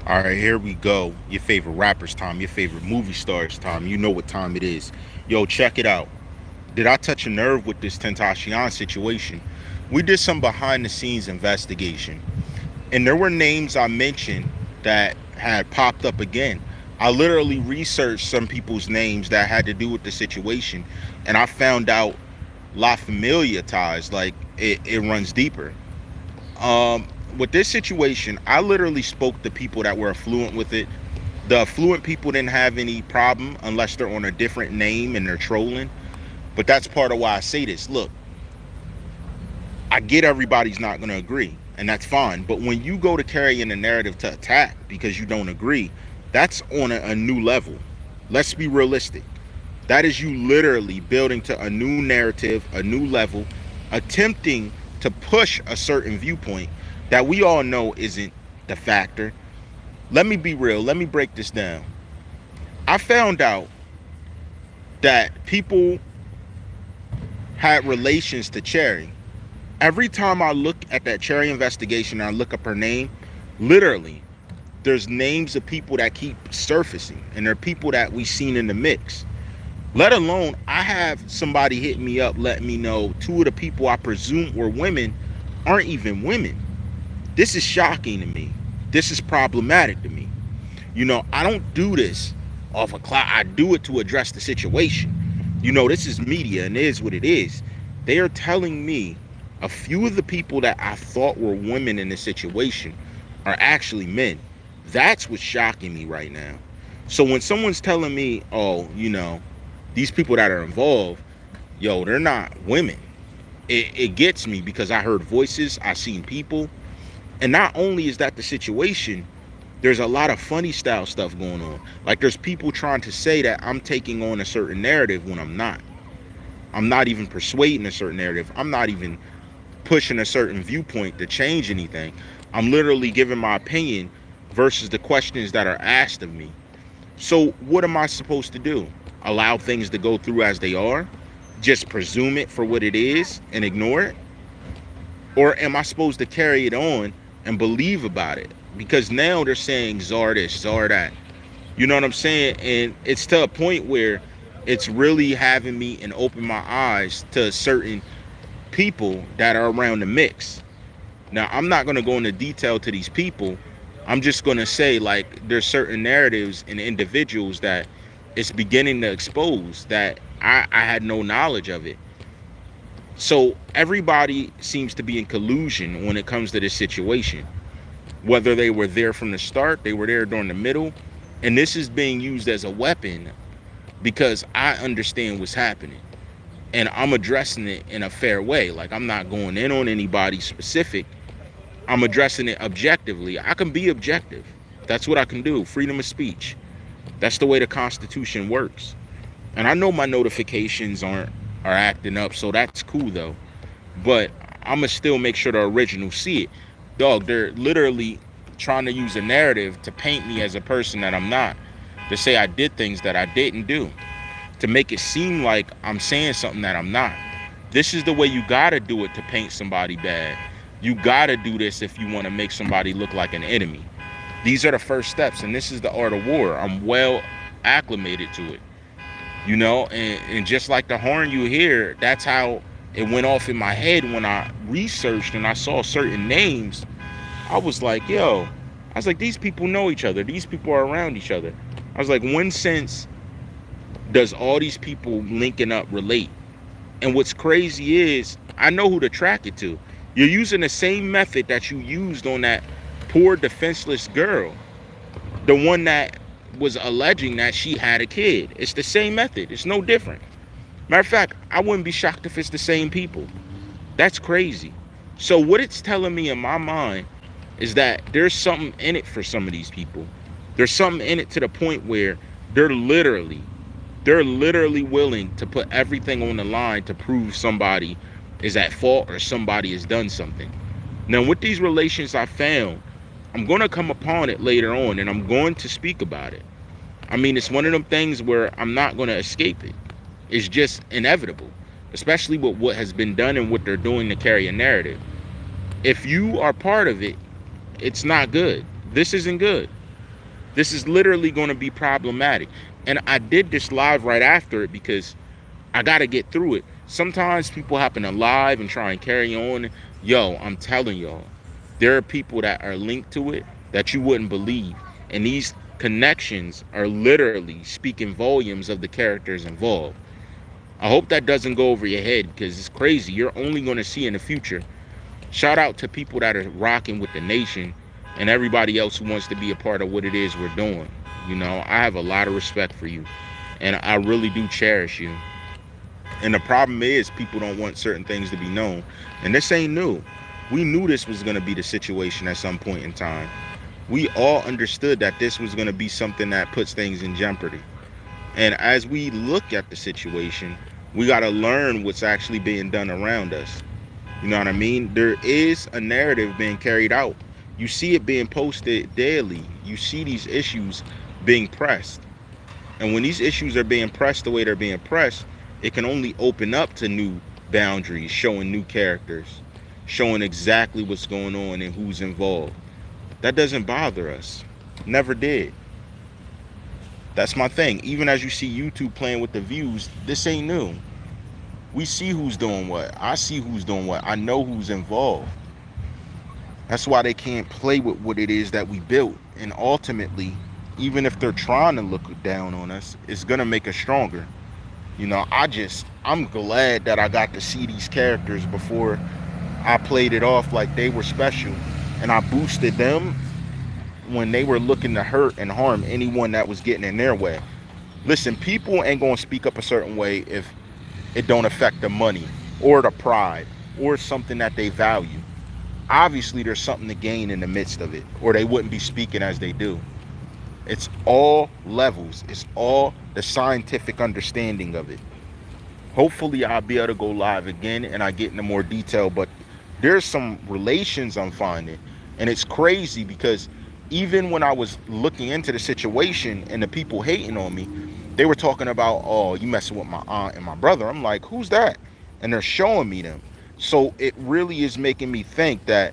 All right, here we go. Your favorite rappers time, your favorite movie stars time. You know what time it is. Yo, check it out. Did I touch a nerve with this Tentacion situation? We did some behind the scenes investigation, and there were names I mentioned that had popped up again. I literally researched some people's names that had to do with the situation, and I found out La Familia ties, like it runs deeper. With this situation, I literally spoke to people that were affluent with it. The affluent people didn't have any problem unless they're on a different name and they're trolling. But that's part of why I say this. Look, I get everybody's not going to agree, and that's fine. But when you go to carrying a narrative to attack because you don't agree, that's on a new level. Let's be realistic. That is you literally building to a new narrative, a new level, attempting to push a certain viewpoint that we all know isn't the factor. Let me be real. Let me break this down. I found out that people had relations to Cherry. Every time I look at that Cherry investigation and I look up her name, literally, there's names of people that keep surfacing, and they're people that we seen in the mix. Let alone, I have somebody hit me up, letting me know two of the people I presume were women aren't even women. This is shocking to me. This is problematic to me. I don't do this off a cloud. I do it to address the situation. This is media and it is what it is. They are telling me a few of the people that I thought were women in this situation are actually men. That's what's shocking me right now. So when someone's telling me, oh, these people that are involved, yo, they're not women. It gets me because I heard voices, I seen people. And not only is that the situation, there's a lot of funny style stuff going on. Like there's people trying to say that I'm taking on a certain narrative when I'm not. I'm not even persuading a certain narrative. I'm not even pushing a certain viewpoint to change anything. I'm literally giving my opinion versus the questions that are asked of me. So what am I supposed to do? Allow things to go through as they are? Just presume it for what it is and ignore it? Or am I supposed to carry it on and believe about it? Because now they're saying Czarr this, Czarr that. You know what I'm saying? And it's to a point where it's really having me and open my eyes to certain people that are around the mix. Now, I'm not going to go into detail to these people. I'm just going to say, like, there's certain narratives and individuals that it's beginning to expose that I had no knowledge of it. So everybody seems to be in collusion when it comes to this situation. Whether they were there from the start, they were there during the middle, and this is being used as a weapon because I understand what's happening. And I'm addressing it in a fair way. Like, I'm not going in on anybody specific. I'm addressing it objectively. I can be objective. That's what I can do. Freedom of speech. That's the way the Constitution works. And I know my notifications are acting up, so that's cool though. But I'ma still make sure the originals see it. Dog, they're literally trying to use a narrative to paint me as a person that I'm not. To say I did things that I didn't do. To make it seem like I'm saying something that I'm not. This is the way you gotta do it to paint somebody bad. You gotta do this if you want to make somebody look like an enemy. These are the first steps, and this is the art of war. I'm well acclimated to it. And just like the horn you hear, that's how it went off in my head when I researched and I saw certain names. I was like, these people know each other. These people are around each other. I was like, when sense does all these people linking up relate? And what's crazy is, I know who to track it to. You're using the same method that you used on that poor defenseless girl. The one that was alleging that she had a kid. It's the same method. It's no different. Matter of fact, I wouldn't be shocked if it's the same people. That's crazy. So what it's telling me in my mind is that there's something in it for some of these people. There's something in it to the point where they're literally willing to put everything on the line to prove somebody is at fault or somebody has done something. Now, with these relations I found, I'm going to come upon it later on, and I'm going to speak about it. I mean, it's one of them things where I'm not going to escape it. It's just inevitable, especially with what has been done and what they're doing to carry a narrative. If you are part of it, it's not good. This isn't good. This is literally going to be problematic. And I did this live right after it because I got to get through it. Sometimes people happen to live and try and carry on. Yo, I'm telling y'all, there are people that are linked to it that you wouldn't believe. And these connections are literally speaking volumes of the characters involved. I hope that doesn't go over your head because it's crazy. You're only going to see in the future. Shout out to people that are rocking with the nation and everybody else who wants to be a part of what it is we're doing. You know, I have a lot of respect for you and I really do cherish you. And the problem is people don't want certain things to be known. And this ain't new. We knew this was going to be the situation at some point in time. We all understood that this was going to be something that puts things in jeopardy. And as we look at the situation, we got to learn what's actually being done around us. You know what I mean? There is a narrative being carried out. You see it being posted daily. You see these issues being pressed. And when these issues are being pressed the way they're being pressed, it can only open up to new boundaries, showing new characters, showing exactly what's going on and who's involved. That doesn't bother us. Never did. That's my thing. Even as you see YouTube playing with the views, this ain't new. We see who's doing what. I see who's doing what. I know who's involved. That's why they can't play with what it is that we built. And ultimately, even if they're trying to look down on us, it's going to make us stronger. You know, I'm glad that I got to see these characters before I played it off like they were special. And I boosted them when they were looking to hurt and harm anyone that was getting in their way. Listen, people ain't going to speak up a certain way if it don't affect the money or the pride or something that they value. Obviously, there's something to gain in the midst of it, or they wouldn't be speaking as they do. It's all levels. It's all the scientific understanding of it. Hopefully, I'll be able to go live again and I get into more detail, but there's some relations I'm finding. And it's crazy because even when I was looking into the situation and the people hating on me, they were talking about, oh, you messing with my aunt and my brother. I'm like, who's that? And they're showing me them. So it really is making me think that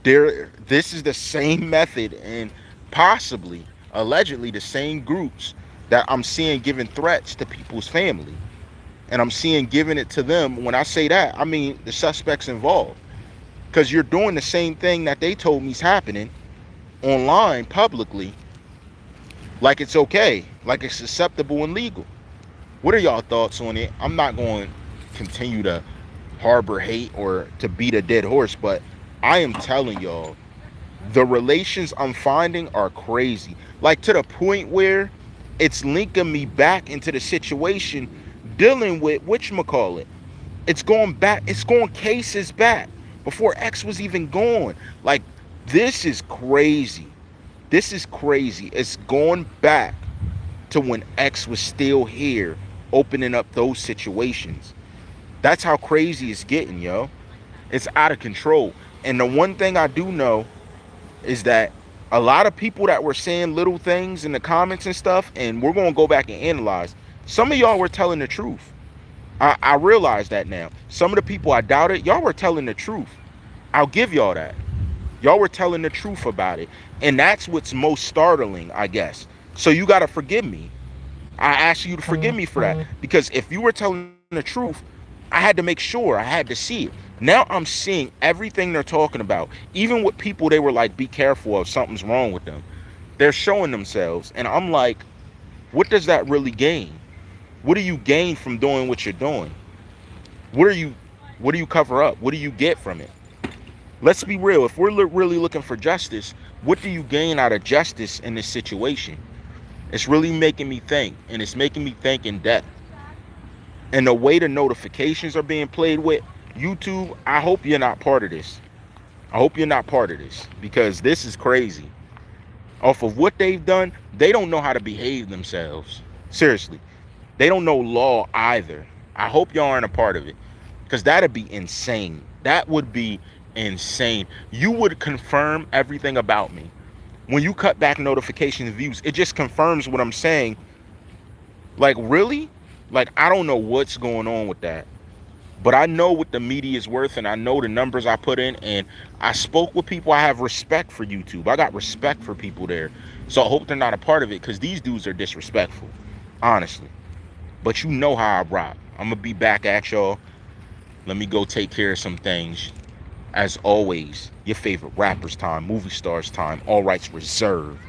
this is the same method and possibly, allegedly, the same groups that I'm seeing giving threats to people's family. And I'm seeing giving it to them. When I say that, I mean the suspects involved. Because you're doing the same thing that they told me is happening online, publicly, like it's okay, like it's acceptable and legal. What are y'all thoughts on it? I'm not going to continue to harbor hate or to beat a dead horse, but I am telling y'all, the relations I'm finding are crazy. Like to the point where it's linking me back into the situation dealing with whatchamacallit. It's going back, it's going cases back before X was even gone. Like, this is crazy. This is crazy. It's going back to when X was still here, opening up those situations. That's how crazy it's getting, yo. It's out of control. And the one thing I do know is that a lot of people that were saying little things in the comments and stuff, and we're going to go back and analyze, some of y'all were telling the truth. I realize that now. Some of the people I doubted, y'all were telling the truth. I'll give y'all that. Y'all were telling the truth about it. And that's what's most startling, I guess. So you got to forgive me. I ask you to forgive me for that. Because if you were telling the truth, I had to make sure. I had to see it. Now I'm seeing everything they're talking about. Even with people they were like, be careful of, something's wrong with them. They're showing themselves. And I'm like, what does that really gain? What do you gain from doing what you're doing? What do you cover up? What do you get from it? Let's be real. If we're really looking for justice, what do you gain out of justice in this situation? It's really making me think, and it's making me think in depth. And the way the notifications are being played with, YouTube, I hope you're not part of this. I hope you're not part of this, because this is crazy. Off of what they've done, they don't know how to behave themselves. Seriously. They don't know law either. I hope y'all aren't a part of it, because that'd be insane. That would be insane. You would confirm everything about me. When you cut back notifications and views, it just confirms what I'm saying. Like, really? Like, I don't know what's going on with that. But I know what the media is worth, and I know the numbers I put in, and I spoke with people. I have respect for YouTube. I got respect for people there. So I hope they're not a part of it, because these dudes are disrespectful, honestly. But you know how I rock. I'm going to be back at y'all. Let me go take care of some things. As always, your favorite rappers time, movie stars time, all rights reserved.